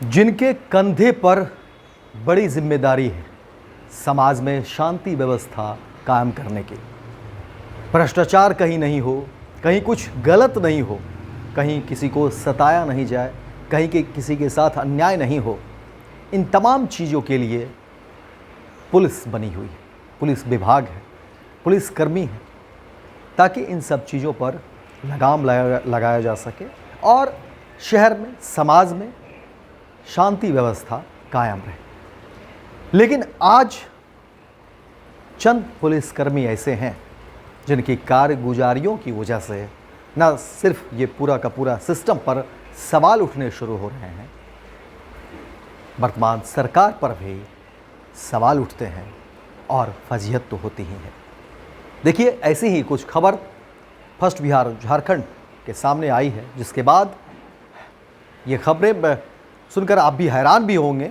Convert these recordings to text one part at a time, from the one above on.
जिनके कंधे पर बड़ी जिम्मेदारी है समाज में शांति व्यवस्था कायम करने की, भ्रष्टाचार कहीं नहीं हो, कहीं कुछ गलत नहीं हो, कहीं किसी को सताया नहीं जाए, कहीं के किसी के साथ अन्याय नहीं हो, इन तमाम चीज़ों के लिए पुलिस बनी हुई है, पुलिस विभाग है, पुलिस कर्मी है, ताकि इन सब चीज़ों पर लगाम लगाया जा सके और शहर में, समाज में शांति व्यवस्था कायम रहे। लेकिन आज चंद पुलिसकर्मी ऐसे हैं जिनकी कारगुजारियों की वजह से न सिर्फ ये पूरा का पूरा सिस्टम पर सवाल उठने शुरू हो रहे हैं, वर्तमान सरकार पर भी सवाल उठते हैं और फजीहत तो होती ही है। देखिए, ऐसी ही कुछ खबर फर्स्ट बिहार झारखंड के सामने आई है, जिसके बाद ये खबरें सुनकर आप भी हैरान भी होंगे।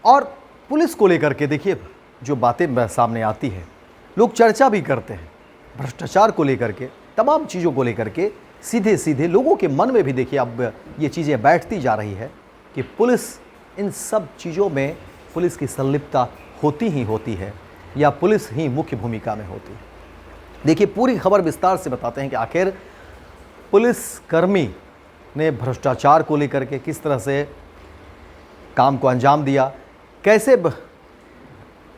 और पुलिस को लेकर के देखिए जो बातें सामने आती है, लोग चर्चा भी करते हैं भ्रष्टाचार को लेकर के, तमाम चीज़ों को लेकर के, सीधे सीधे लोगों के मन में भी देखिए अब ये चीज़ें बैठती जा रही है कि पुलिस इन सब चीज़ों में पुलिस की संलिप्तता होती ही होती है या पुलिस ही मुख्य भूमिका में होती है। देखिए, पूरी खबर विस्तार से बताते हैं कि आखिर पुलिसकर्मी ने भ्रष्टाचार को लेकर के किस तरह से काम को अंजाम दिया, कैसे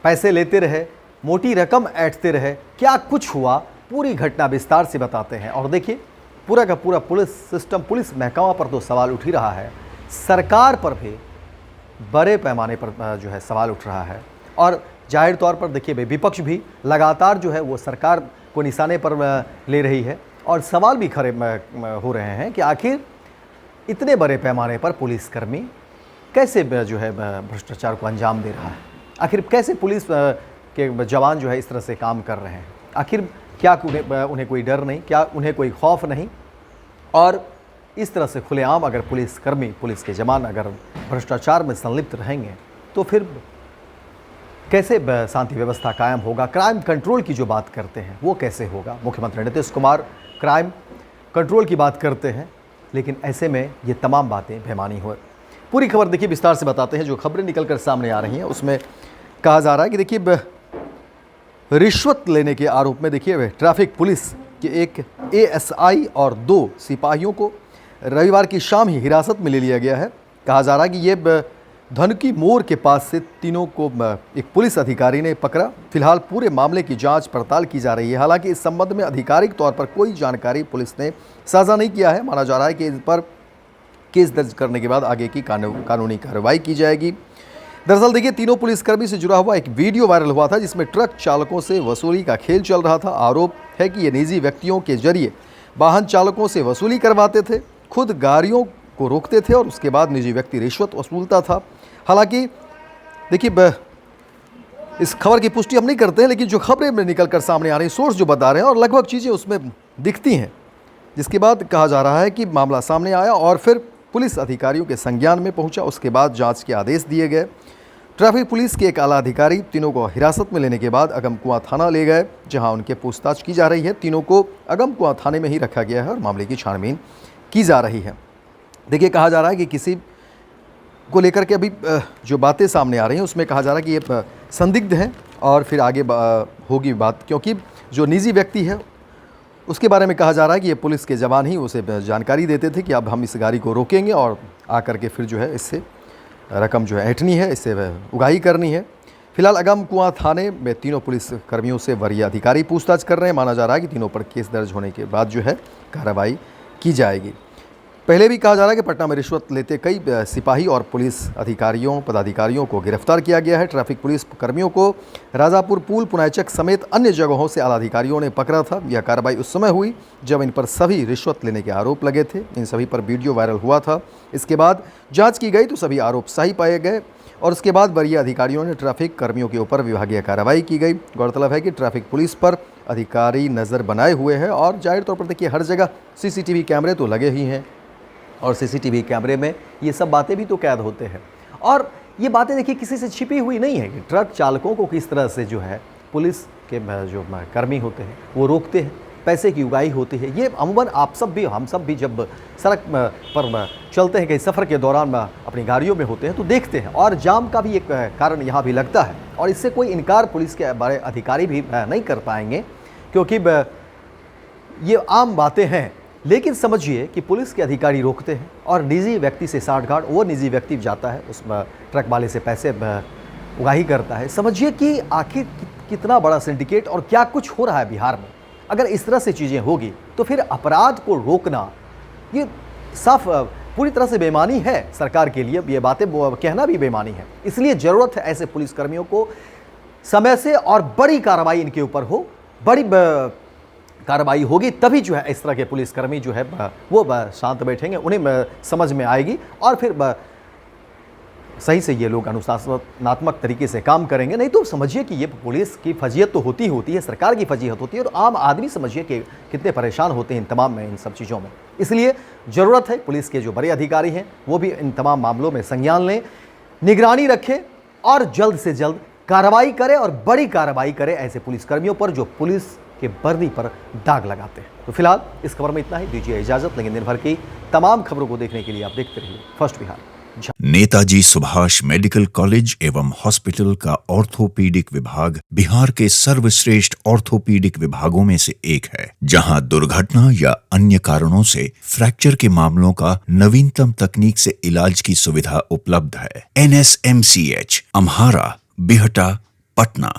पैसे लेते रहे, मोटी रकम ऐंठते रहे, क्या कुछ हुआ, पूरी घटना विस्तार से बताते हैं। और देखिए, पूरा का पूरा पुलिस सिस्टम, पुलिस महकमा पर तो सवाल उठ ही रहा है, सरकार पर भी बड़े पैमाने पर जो है सवाल उठ रहा है। और जाहिर तौर पर देखिए विपक्ष भी लगातार जो है वो सरकार को निशाने पर ले रही है और सवाल भी खड़े हो रहे हैं कि आखिर इतने बड़े पैमाने पर पुलिसकर्मी कैसे जो है भ्रष्टाचार को अंजाम दे रहा है, आखिर कैसे पुलिस के जवान जो है इस तरह से काम कर रहे हैं, आखिर क्या उन्हें कोई डर नहीं, क्या उन्हें कोई खौफ नहीं। और इस तरह से खुलेआम अगर पुलिसकर्मी, पुलिस के जवान अगर भ्रष्टाचार में संलिप्त रहेंगे तो फिर कैसे शांति व्यवस्था कायम होगा। क्राइम कंट्रोल की जो बात करते हैं वो कैसे होगा। मुख्यमंत्री नीतीश कुमार क्राइम कंट्रोल की बात करते हैं, लेकिन ऐसे में ये तमाम बातें बेमानी हो। पूरी खबर देखिए विस्तार से बताते हैं। जो खबरें निकल कर सामने आ रही हैं उसमें कहा जा रहा है कि देखिए रिश्वत लेने के आरोप में देखिए ट्रैफिक पुलिस के एक एएसआई और 2 सिपाहियों को रविवार की शाम ही हिरासत में ले लिया गया है। कहा जा रहा है कि ये धनकी मोड़ के पास से तीनों को एक पुलिस अधिकारी ने पकड़ा। फिलहाल पूरे मामले की जांच पड़ताल की जा रही है। हालांकि इस संबंध में आधिकारिक तौर पर कोई जानकारी पुलिस ने साझा नहीं किया है। माना जा रहा है कि इन पर केस दर्ज करने के बाद आगे की कानूनी कार्रवाई की जाएगी। दरअसल देखिए, तीनों पुलिसकर्मी से जुड़ा हुआ एक वीडियो वायरल हुआ था जिसमें ट्रक चालकों से वसूली का खेल चल रहा था। आरोप है कि ये निजी व्यक्तियों के जरिए वाहन चालकों से वसूली करवाते थे, खुद गाड़ियों को रोकते थे और उसके बाद निजी व्यक्ति रिश्वत वसूलता था। हालांकि देखिए, इस खबर की पुष्टि हम नहीं करते हैं, लेकिन जो खबरें में निकल कर सामने आ रही हैं, सोर्स जो बता रहे हैं और लगभग चीज़ें उसमें दिखती हैं, जिसके बाद कहा जा रहा है कि मामला सामने आया और फिर पुलिस अधिकारियों के संज्ञान में पहुंचा। उसके बाद जांच के आदेश दिए गए। ट्रैफिक पुलिस के एक आला अधिकारी तीनों को हिरासत में लेने के बाद अगमकुआं थाना ले गए, जहां उनके पूछताछ की जा रही है। तीनों को अगमकुआं थाने में ही रखा गया है और मामले की छानबीन की जा रही है। देखिए, कहा जा रहा है कि किसी को लेकर के अभी जो बातें सामने आ रही हैं उसमें कहा जा रहा है कि ये संदिग्ध हैं और फिर आगे होगी बात, क्योंकि जो निजी व्यक्ति है उसके बारे में कहा जा रहा है कि ये पुलिस के जवान ही उसे जानकारी देते थे कि अब हम इस गाड़ी को रोकेंगे और आकर के फिर जो है इससे रकम जो है ऐंठनी है, इससे उगाही करनी है। फिलहाल अगमकुआं थाने में तीनों पुलिस कर्मियों से वरीय अधिकारी पूछताछ कर रहे हैं। माना जा रहा है कि तीनों पर केस दर्ज होने के बाद जो है कार्रवाई की जाएगी। पहले भी कहा जा रहा है कि पटना में रिश्वत लेते कई सिपाही और पुलिस अधिकारियों, पदाधिकारियों को गिरफ्तार किया गया है। ट्रैफिक पुलिस कर्मियों को राजापुर पुल, पुनायचक समेत अन्य जगहों से आला अधिकारियों ने पकड़ा था। यह कार्रवाई उस समय हुई जब इन पर सभी रिश्वत लेने के आरोप लगे थे। इन सभी पर वीडियो वायरल हुआ था। इसके बाद जाँच की गई तो सभी आरोप सही पाए गए और उसके बाद वरीय अधिकारियों ने ट्रैफिक कर्मियों के ऊपर विभागीय कार्रवाई की गई। गौरतलब है कि ट्रैफिक पुलिस पर अधिकारी नज़र बनाए हुए हैं और जाहिर तौर पर देखिए हर जगह सीसीटीवी कैमरे तो लगे ही हैं और सीसीटीवी कैमरे में ये सब बातें भी तो कैद होते हैं। और ये बातें देखिए किसी से छिपी हुई नहीं है कि ट्रक चालकों को किस तरह से जो है पुलिस के जो कर्मी होते हैं वो रोकते हैं, पैसे की उगाही होती है। ये अमूमन आप सब भी, हम सब भी जब सड़क पर चलते हैं, कहीं सफ़र के दौरान अपनी गाड़ियों में होते हैं तो देखते हैं, और जाम का भी एक कारण यहाँ भी लगता है, और इससे कोई इनकार पुलिस के बड़े अधिकारी भी नहीं कर पाएंगे, क्योंकि ये आम बातें हैं। लेकिन समझिए कि पुलिस के अधिकारी रोकते हैं और निजी व्यक्ति से साठगांठ, वो निजी व्यक्ति जाता है उस ट्रक वाले से पैसे उगाही करता है। समझिए कि आखिर कितना बड़ा सिंडिकेट और क्या कुछ हो रहा है बिहार में। अगर इस तरह से चीज़ें होगी तो फिर अपराध को रोकना ये साफ पूरी तरह से बेईमानी है सरकार के लिए। ये बातें कहना भी बेईमानी है। इसलिए ज़रूरत है ऐसे पुलिसकर्मियों को समय से और बड़ी कार्रवाई इनके ऊपर हो, बड़ी कार्रवाई होगी तभी जो है इस तरह के पुलिसकर्मी जो है वो शांत बैठेंगे, उन्हें समझ में आएगी, और फिर सही से ये लोग अनुशासनात्मक तरीके से काम करेंगे। नहीं तो समझिए कि ये पुलिस की फजीहत तो होती है, सरकार की फजीहत होती है, और आम आदमी समझिए कि कितने परेशान होते हैं इन तमाम में, इन सब चीज़ों में। इसलिए ज़रूरत है पुलिस के जो बड़े अधिकारी हैं वो भी इन तमाम मामलों में संज्ञान लें, निगरानी रखें और जल्द से जल्द कार्रवाई करें, और बड़ी कार्रवाई करें ऐसे पुलिसकर्मियों पर जो पुलिस के वर्दी पर दाग लगाते हैं। तो फिलहाल इस खबर में इतना ही, दीजिए इजाजत। लेकिन दिन भर की तमाम खबरों को देखने के लिए आप देखते रहिए first Bihar. Netaji Subhash medical college एवं हॉस्पिटल का ऑर्थोपीडिक विभाग बिहार के सर्वश्रेष्ठ ऑर्थोपीडिक विभागों में से एक है, जहां दुर्घटना या अन्य कारणों से फ्रैक्चर के मामलों का नवीनतम तकनीक से इलाज की सुविधा उपलब्ध है। NSMCH, अम्हारा, बिहटा, पटना।